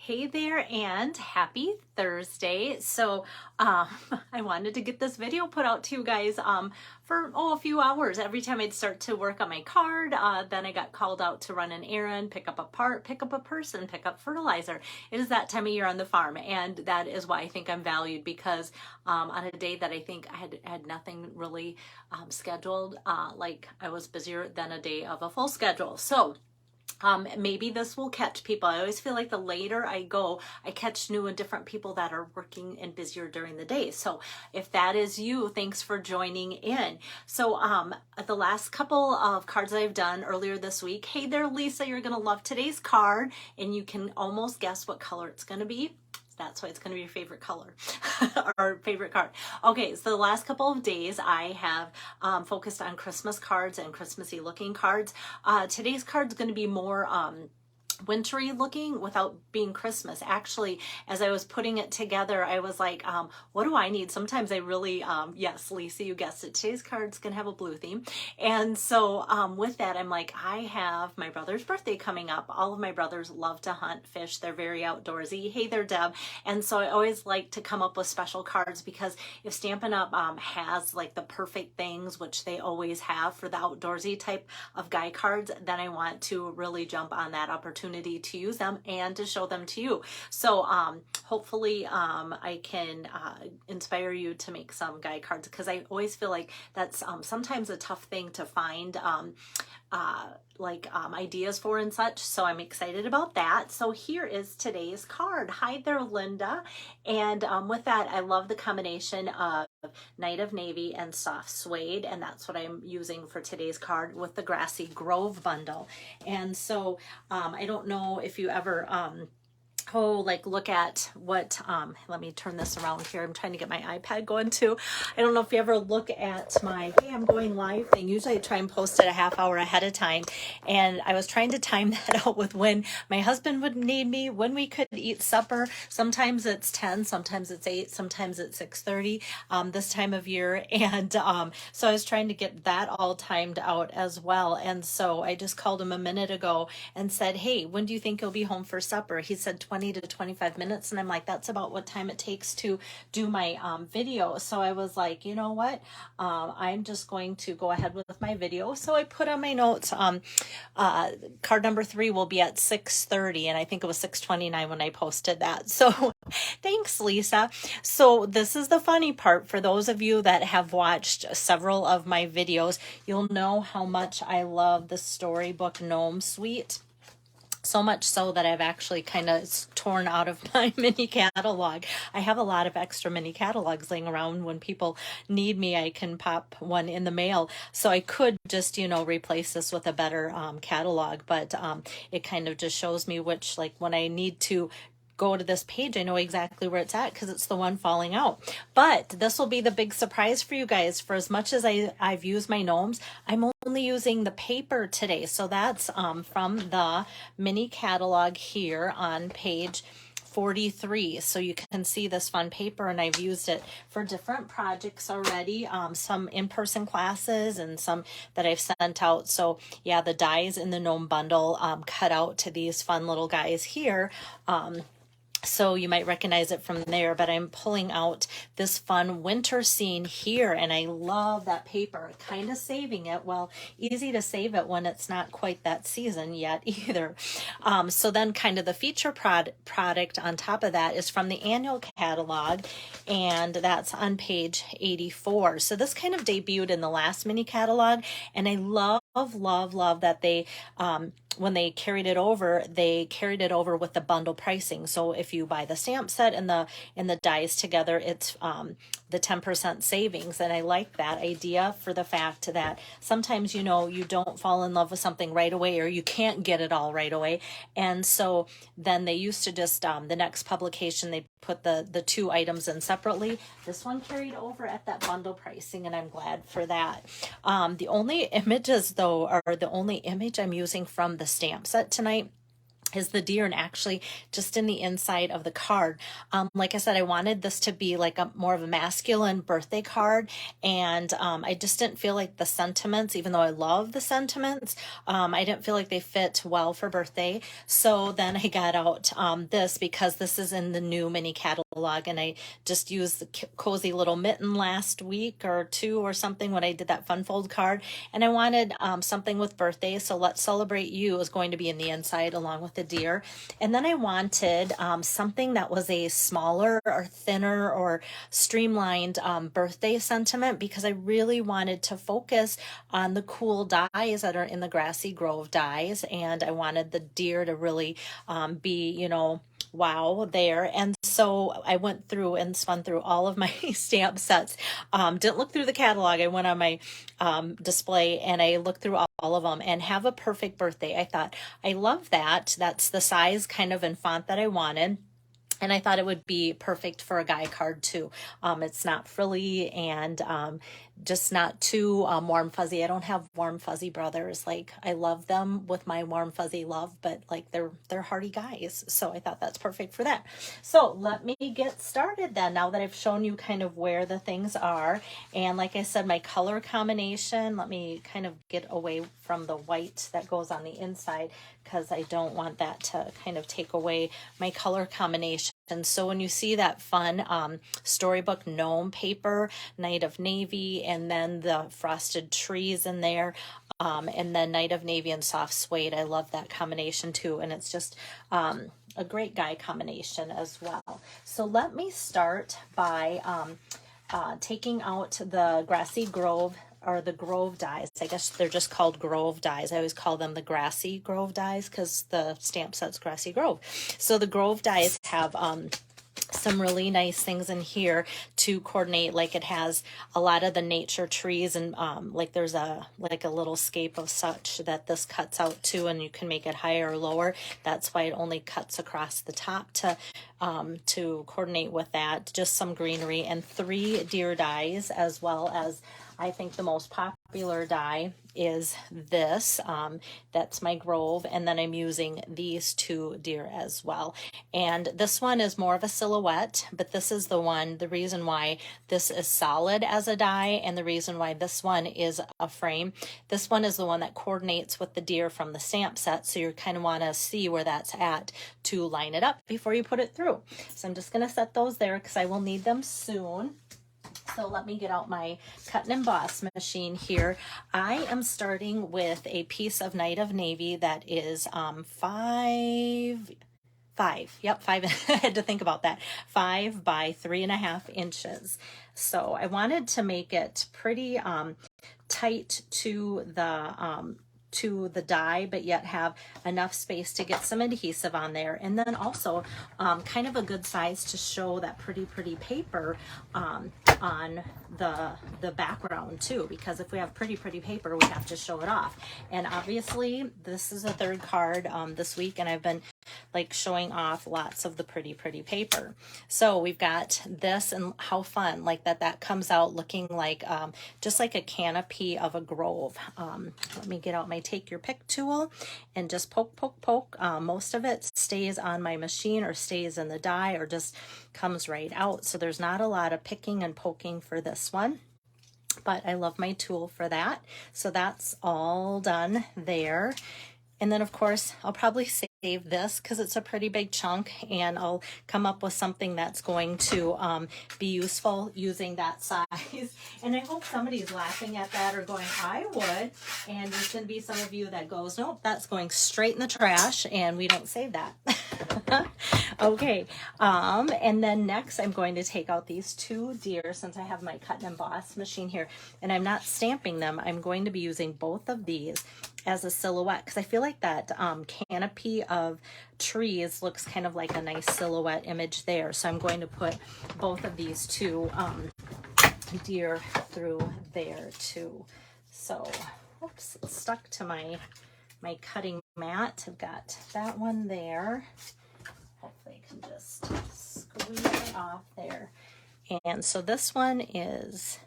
Hey there and happy Thursday. So I wanted to get this video put out to you guys for a few hours. Every time I'd start to work on my card, then I got called out to run an errand, pick up a part, pick up a person, pick up fertilizer. It is that time of year on the farm, and that is why I think I'm valued, because on a day that I think I had nothing really scheduled, like I was busier than a day of a full schedule. So maybe this will catch people. I always feel like the later I go, I catch new and different people that are working and busier during the day. So if that is you, thanks for joining in. So the last couple of cards I've done earlier this week. Hey there, Lisa, you're going to love today's card, and you can almost guess what color it's going to be. That's why it's going to be your favorite color or favorite card. Okay, so the last couple of days I have focused on Christmas cards and Christmassy looking cards. Today's card is going to be more wintry looking without being Christmas. Actually, as I was putting it together, I was like, what do I need? Sometimes I really, yes, Lisa, you guessed it. Today's card's going to have a blue theme. And so with that, I'm like, I have my brother's birthday coming up. All of my brothers love to hunt, fish. They're very outdoorsy. Hey there, Deb. And so I always like to come up with special cards, because if Stampin' Up! Has like the perfect things, which they always have for the outdoorsy type of guy cards, then I want to really jump on that opportunity to use them and to show them to you. So hopefully I can inspire you to make some guy cards, because I always feel like that's sometimes a tough thing to find ideas for and such. So I'm excited about that. So here is today's card. Hi there, Linda. And with that, I love the combination of Night of Navy and Soft Suede, and that's what I'm using for today's card with the Grassy Grove bundle. And so I don't know if you ever look at what let me turn this around here. I'm trying to get my iPad going too. I don't know if you ever look at my hey, I'm going live thing. Usually I try and post it a half hour ahead of time, and I was trying to time that out with when my husband would need me, when we could eat supper. Sometimes it's 10, sometimes it's 8, sometimes it's 6:30 this time of year, and so I was trying to get that all timed out as well. And so I just called him a minute ago and said, hey, when do you think you'll be home for supper? He said 20 to 25 minutes. And I'm like, that's about what time it takes to do my video. So I was like, you know what? I'm just going to go ahead with my video. So I put on my notes, card number 3 will be at 6:30. And I think it was 6:29 when I posted that. So thanks, Lisa. So this is the funny part. For those of you that have watched several of my videos, you'll know how much I love the Storybook Gnome suite. So much so that I've actually kind of torn out of my mini catalog. I have a lot of extra mini catalogs laying around. When people need me, I can pop one in the mail. So I could just, replace this with a better catalog, but it kind of just shows me which, like when I need to go to this page, I know exactly where it's at because it's the one falling out. But this will be the big surprise for you guys. For as much as I've used my gnomes, I'm only using the paper today. So that's from the mini catalog here on page 43. So you can see this fun paper, and I've used it for different projects already, some in-person classes and some that I've sent out. So yeah, the dies in the gnome bundle cut out to these fun little guys here. So you might recognize it from there, but I'm pulling out this fun winter scene here, and I love that paper. Kind of saving it. Well, easy to save it when it's not quite that season yet either. So then kind of the feature product on top of that is from the annual catalog, and that's on page 84. So this kind of debuted in the last mini catalog, and I love that they when they carried it over with the bundle pricing. So if you buy the stamp set and the dies together, it's the 10% savings. And I like that idea for the fact that sometimes, you don't fall in love with something right away, or you can't get it all right away. And so then they used to just, the next publication, they put the 2 items in separately. This one carried over at that bundle pricing, and I'm glad for that. The only images though, are the only image I'm using from the stamp set tonight is the deer, and actually just in the inside of the card. Like I said, I wanted this to be like a more of a masculine birthday card, and I just didn't feel like the sentiments, even though I love the sentiments, I didn't feel like they fit well for birthday. So then I got out this, because this is in the new mini catalog, and I just used the cozy little mitten last week or two or something when I did that fun fold card, and I wanted something with birthday, so Let's Celebrate You is going to be in the inside along with the deer. And then I wanted something that was a smaller or thinner or streamlined birthday sentiment, because I really wanted to focus on the cool dies that are in the Grassy Grove dies, and I wanted the deer to really be, you know, wow there. And so I went through and spun through all of my stamp sets. Didn't look through the catalog. I went on my display and I looked through all of them, and Have a Perfect Birthday. I thought, I love that. That's the size kind of and font that I wanted. And I thought it would be perfect for a guy card too. It's not frilly and just not too warm fuzzy. I don't have warm fuzzy brothers. Like, I love them with my warm fuzzy love, but like they're hardy guys. So I thought that's perfect for that. So let me get started then, now that I've shown you kind of where the things are. And like I said, my color combination, let me kind of get away from the white that goes on the inside, because I don't want that to kind of take away my color combination. And so when you see that fun Storybook Gnome paper, Night of Navy, and then the frosted trees in there, and then Night of Navy and soft suede, I love that combination too. And it's just a great guy combination as well. So let me start by taking out the Grassy Grove, or the Grove dies. I guess they're just called Grove dies. I always call them the Grassy Grove dies because the stamp set's Grassy Grove. So the Grove dies have some really nice things in here to coordinate. Like, it has a lot of the nature trees, and like there's a little scape of such that this cuts out to, and you can make it higher or lower. That's why it only cuts across the top to coordinate with that. Just some greenery, and 3 deer dies, as well as, I think the most popular die is this. That's my Grove, and then I'm using these 2 deer as well. And this one is more of a silhouette, but this is the one, the reason why this is solid as a die, and the reason why this one is a frame. This one is the one that coordinates with the deer from the stamp set, so you kind of want to see where that's at to line it up before you put it through. So I'm just going to set those there because I will need them soon. So let me get out my cut and emboss machine here. I am starting with a piece of Night of Navy that is 5. Yep, 5. I had to think about that. 5 by 3.5 inches. So I wanted to make it pretty tight to the die, but yet have enough space to get some adhesive on there. And then also kind of a good size to show that pretty paper on the background too, because if we have pretty paper, we have to show it off. And obviously this is the 3rd card this week, and I've been like showing off lots of the pretty paper. So we've got this, and how fun like that comes out looking like just like a canopy of a grove. Let me get out my take your pick tool and just poke. Most of it stays on my machine or stays in the die or just comes right out. So there's not a lot of picking and poking for this one, but I love my tool for that. So that's all done there. And then of course I'll probably save this because it's a pretty big chunk, and I'll come up with something that's going to be useful using that size. And I hope somebody's laughing at that or going, I would. And there's going to be some of you that goes, nope, that's going straight in the trash, and we don't save that. Okay, and then next I'm going to take out these 2 deer, since I have my cut and emboss machine here, and I'm not stamping them. I'm going to be using both of these as a silhouette, because I feel like that canopy of trees looks kind of like a nice silhouette image there. So I'm going to put both of these 2 deer through there too. So, oops, it's stuck to my cutting mat. I've got that one there. Hopefully I can just squeeze it off there. And so this one is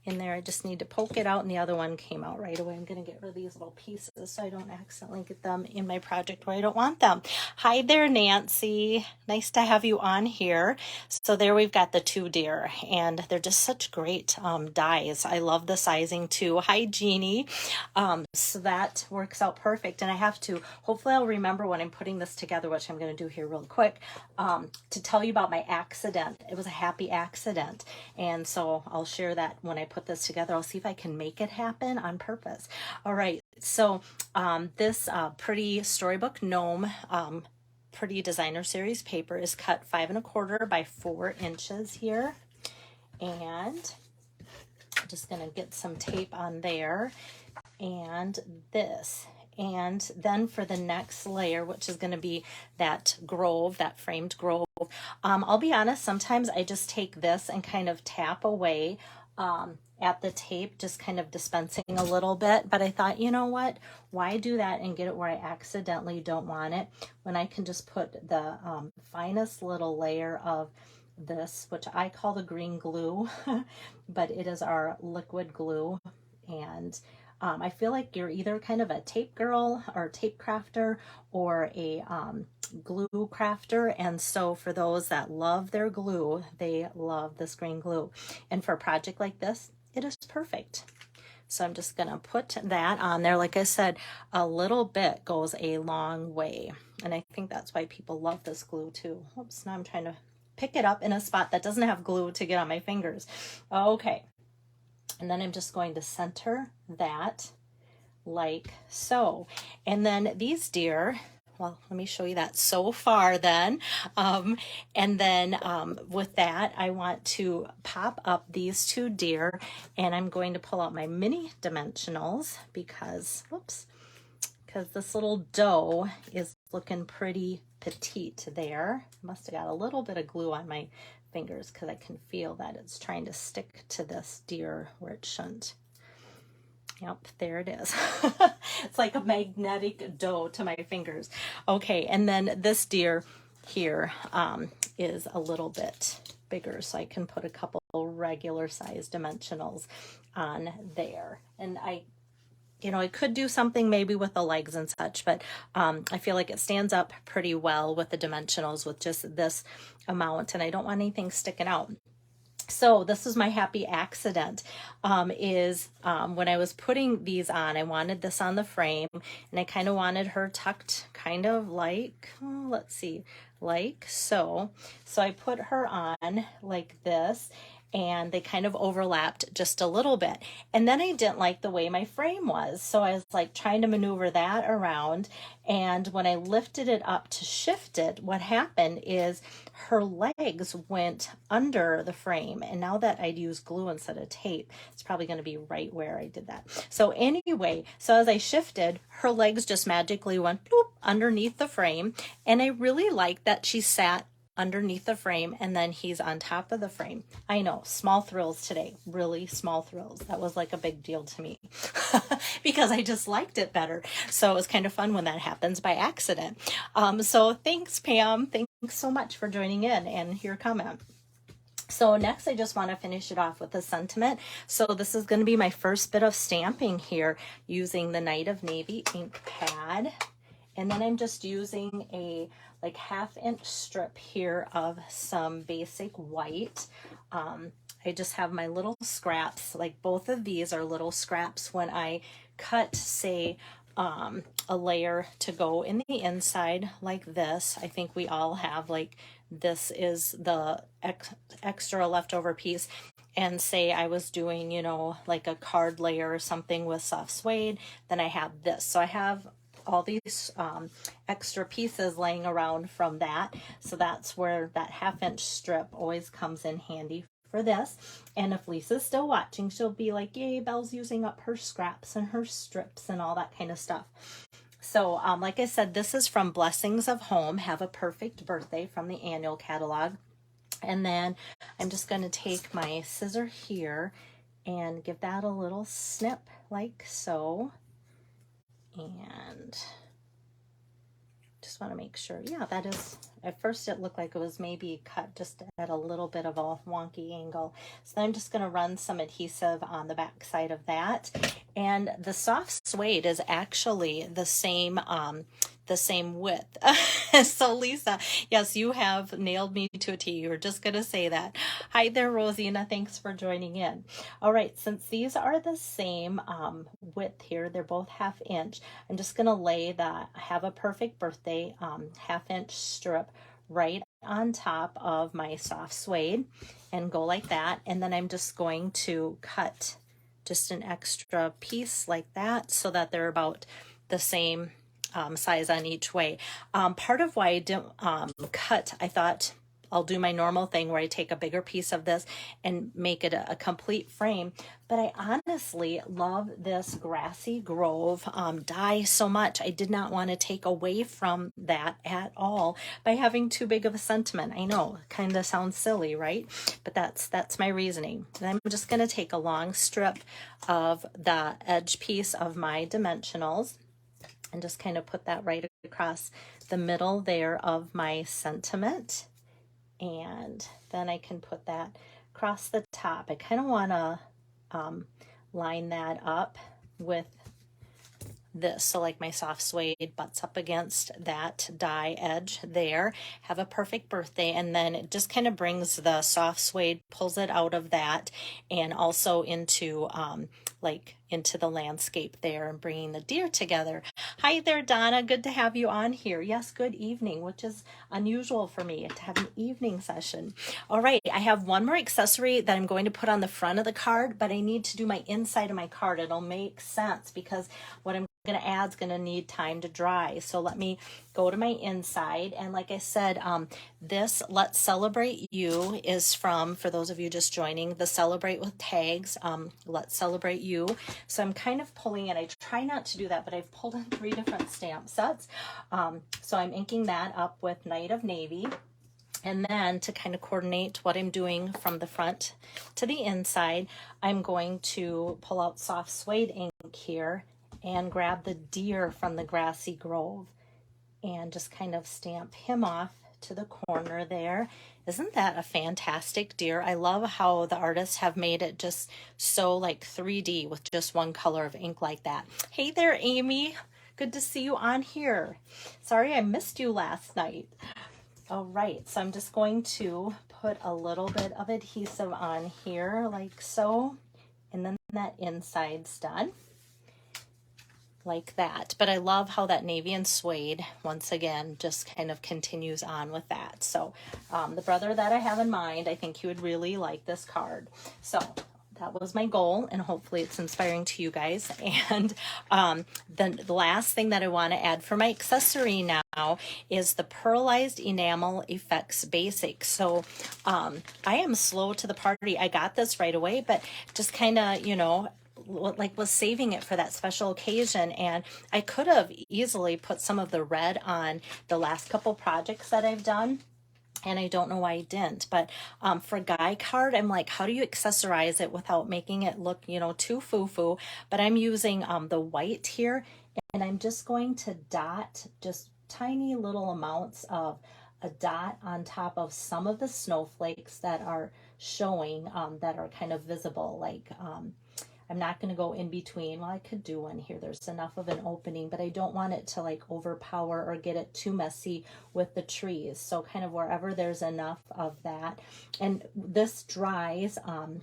in there. I just need to poke it out, and the other one came out right away. I'm going to get rid of these little pieces so I don't accidentally get them in my project where I don't want them. Hi there, Nancy. Nice to have you on here. So there we've got the two deer, and they're just such great dies. I love the sizing too. Hi, Jeannie. So that works out perfect. And I have to, hopefully I'll remember when I'm putting this together, which I'm going to do here real quick, to tell you about my accident. It was a happy accident. And so I'll share that when I put this together. I'll see if I can make it happen on purpose. All right. So this pretty Storybook Gnome pretty designer series paper is cut 5 1/4 by 4 inches here. And I'm just going to get some tape on there and this. And then for the next layer, which is going to be that grove, that framed grove, I'll be honest, sometimes I just take this and kind of tap away at the tape, just kind of dispensing a little bit. But I thought, you know what, why do that and get it where I accidentally don't want it when I can just put the finest little layer of this, which I call the green glue, but it is our liquid glue. And I feel like you're either kind of a tape girl or tape crafter or a glue crafter. And so for those that love their glue, they love this green glue. And for a project like this, it is perfect. So I'm just going to put that on there. Like I said, a little bit goes a long way. And I think that's why people love this glue too. Oops, now I'm trying to pick it up in a spot that doesn't have glue to get on my fingers. Okay. And then I'm just going to center that like so. And then these deer, well, let me show you that so far then. And then with that, I want to pop up these two deer, and I'm going to pull out my mini dimensionals because, whoops, because this little doe is looking pretty petite there. Must have got a little bit of glue on my fingers because I can feel that it's trying to stick to this deer where it shouldn't. Yep, there it is. It's like a magnetic dough to my fingers. Okay, and then this deer here is a little bit bigger, so I can put a couple regular size dimensionals on there. And I could do something maybe with the legs and such, but I feel like it stands up pretty well with the dimensionals with just this amount, and I don't want anything sticking out. So this is my happy accident, when I was putting these on, I wanted this on the frame, and I kind of wanted her tucked kind of like, let's see, like so. So I put her on like this, and they kind of overlapped just a little bit. And then I didn't like the way my frame was. So I was like trying to maneuver that around. And when I lifted it up to shift it, what happened is her legs went under the frame. And now that I'd use glue instead of tape, it's probably going to be right where I did that. So anyway, so as I shifted, her legs just magically went bloop underneath the frame. And I really liked that she sat underneath the frame and then he's on top of the frame. I know, small thrills today, really small thrills. That was like a big deal to me because I just liked it better. So it was kind of fun when that happens by accident. So thanks, Pam. Thanks so much for joining in and your comment. So next, I just want to finish it off with a sentiment. So this is going to be my first bit of stamping here using the Night of Navy ink pad. And then I'm just using a like 1/2 inch strip here of some basic white. I just have my little scraps, like both of these are little scraps when I cut, say, a layer to go in the inside like this. I think we all have like this is the extra leftover piece. And say I was doing, like a card layer or something with soft suede, then I have this. So I have all these extra pieces laying around from that. So that's where that 1/2 inch strip always comes in handy for this. And if Lisa's still watching, she'll be like, yay, Belle's using up her scraps and her strips and all that kind of stuff. So like I said, this is from Blessings of Home, Have a Perfect Birthday from the annual catalog. And then I'm just going to take my scissor here and give that a little snip like so. And just want to make sure, yeah, that is at first it looked like it was maybe cut just at a little bit of a wonky angle. So I'm just going to run some adhesive on the back side of that. And the soft suede is actually the same width. So Lisa, yes, you have nailed me to a T. You were just going to say that. Hi there, Rosina. Thanks for joining in. All right, since these are the same width here, they're both 1/2 inch. I'm just going to lay the Have a Perfect Birthday 1/2 inch strip right on top of my soft suede and go like that. And then I'm just going to cut just an extra piece like that so that they're about the same size on each way. Part of why I didn't cut, I thought I'll do my normal thing where I take a bigger piece of this and make it a complete frame. But I honestly love this Grassy Grove die so much. I did not want to take away from that at all by having too big of a sentiment. I know, kind of sounds silly, right? But that's my reasoning. And I'm just going to take a long strip of the edge piece of my dimensionals and just kind of put that right across the middle there of my sentiment. And then I can put that across the top. I kind of want to line that up with this. So like my soft suede butts up against that die edge there. Have a Perfect Birthday. And then it just kind of brings the soft suede, pulls it out of that and also into into the landscape there and bringing the deer together. Hi there, Donna. Good to have you on here. Yes, good evening, which is unusual for me to have an evening session. All right, I have one more accessory that I'm going to put on the front of the card, but I need to do my inside of my card. It'll make sense because what I'm going to add is going to need time to dry. So let me go to my inside. And like I said, this Let's Celebrate You is from, for those of you just joining, the Celebrate with Tags, Let's Celebrate You. So I'm kind of pulling it. I try not to do that, but I've pulled in 3 different stamp sets. So I'm inking that up with Night of Navy. And then to kind of coordinate what I'm doing from the front to the inside, I'm going to pull out soft suede ink here and grab the deer from the Grassy Grove and just kind of stamp him off to the corner there. Isn't that a fantastic deer? I love how the artists have made it just so like 3D with just one color of ink like that. Hey there, Amy. Good to see you on here. Sorry I missed you last night. All right, so I'm just going to put a little bit of adhesive on here like so, and then that inside's done. Like that. But I love how that navy and suede, once again, just kind of continues on with that. So the brother that I have in mind, I think he would really like this card. So that was my goal, and hopefully it's inspiring to you guys. And then the last thing that I want to add for my accessory now is the Pearlized Enamel Effects Basics. So I am slow to the party. I got this right away, but just kind of, you know, was saving it for that special occasion, and I could have easily put some of the red on the last couple projects that I've done, and I don't know why I didn't. But for Guy card, I'm like, how do you accessorize it without making it look, you know, too foo-foo? But I'm using the white here, and I'm just going to dot just tiny little amounts of a dot on top of some of the snowflakes that are showing, that are kind of visible, like I'm not going to go in between. Well, I could do one here. There's enough of an opening, but I don't want it to like overpower or get it too messy with the trees. So kind of wherever there's enough of that. And this dries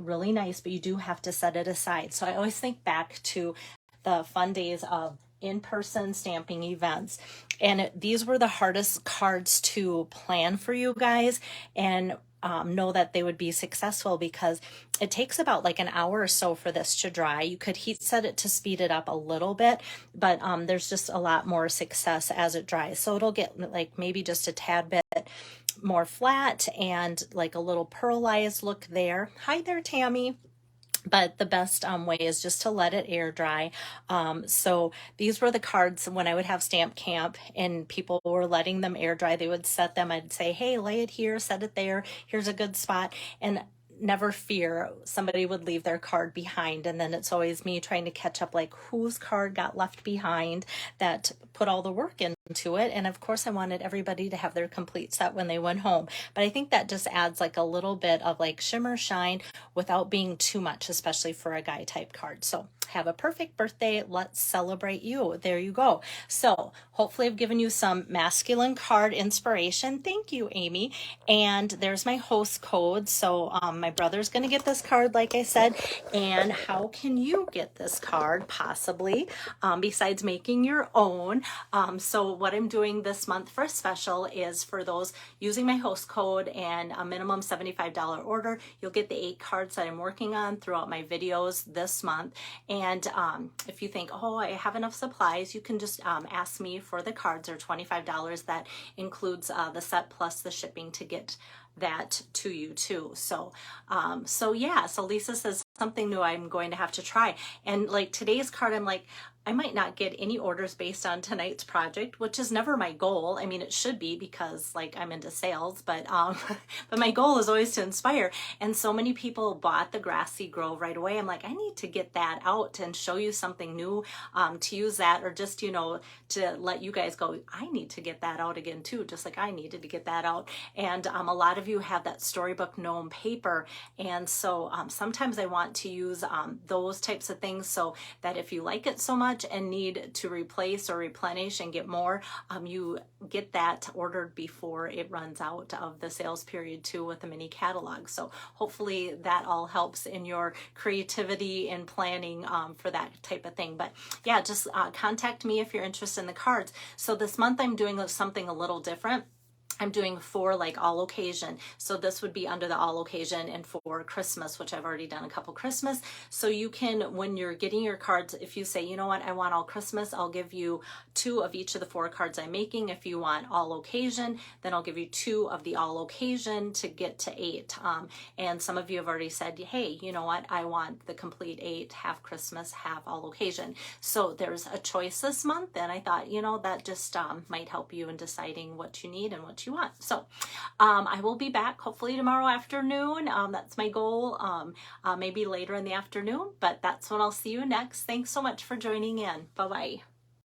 really nice, but you do have to set it aside. So I always think back to the fun days of in-person stamping events. And these were the hardest cards to plan for you guys. And know that they would be successful because it takes about like an hour or so for this to dry. You could heat set it to speed it up a little bit, but there's just a lot more success as it dries. So it'll get like maybe just a tad bit more flat and like a little pearlized look there. Hi there, Tammy. But the best way is just to let it air dry. So these were the cards when I would have stamp camp and people were letting them air dry. They would set them. I'd say, hey, lay it here, set it there. Here's a good spot. And never fear, somebody would leave their card behind. And then it's always me trying to catch up, like whose card got left behind that put all the work in to it. And of course I wanted everybody to have their complete set when they went home, but I think that just adds like a little bit of like shimmer shine without being too much, especially for a guy type card. So have a perfect birthday. Let's celebrate you. There you go. So hopefully I've given you some masculine card inspiration. Thank you, Amy. And there's my host code. So my brother's going to get this card, like I said. And how can you get this card possibly besides making your own? So what I'm doing this month for a special is for those using my host code and a minimum $75 order, you'll get the 8 cards that I'm working on throughout my videos this month. And if you think, oh, I have enough supplies, you can just ask me for the cards. They're $25. That includes the set plus the shipping to get that to you too. So yeah, so Lisa says something new I'm going to have to try. And like today's card, I'm like, I might not get any orders based on tonight's project, which is never my goal. I mean, it should be because like I'm into sales, but but my goal is always to inspire. And so many people bought the Grassy Grove right away. I'm like, I need to get that out and show you something new, to use that, or just, you know, to let you guys go, I need to get that out again too, just like I needed to get that out. And a lot of you have that Storybook Gnome paper. And so sometimes I want to use those types of things so that if you like it so much and need to replace or replenish and get more, you get that ordered before it runs out of the sales period too with a mini catalog. So hopefully that all helps in your creativity and planning for that type of thing. But yeah, just contact me if you're interested in the cards. So this month I'm doing something a little different. I'm doing for like all occasion. So this would be under the all occasion and for Christmas, which I've already done a couple Christmas. So you can, when you're getting your cards, if you say, you know what, I want all Christmas, I'll give you 2 of each of the 4 cards I'm making. If you want all occasion, then I'll give you 2 of the all occasion to get to 8. And some of you have already said, hey, you know what, I want the complete 8, half Christmas, half all occasion. So there's a choice this month. And I thought, you know, that just might help you in deciding what you need and what you want. So I will be back hopefully tomorrow afternoon. That's my goal, maybe later in the afternoon, but that's when I'll see you next. Thanks so much for joining in. Bye-bye.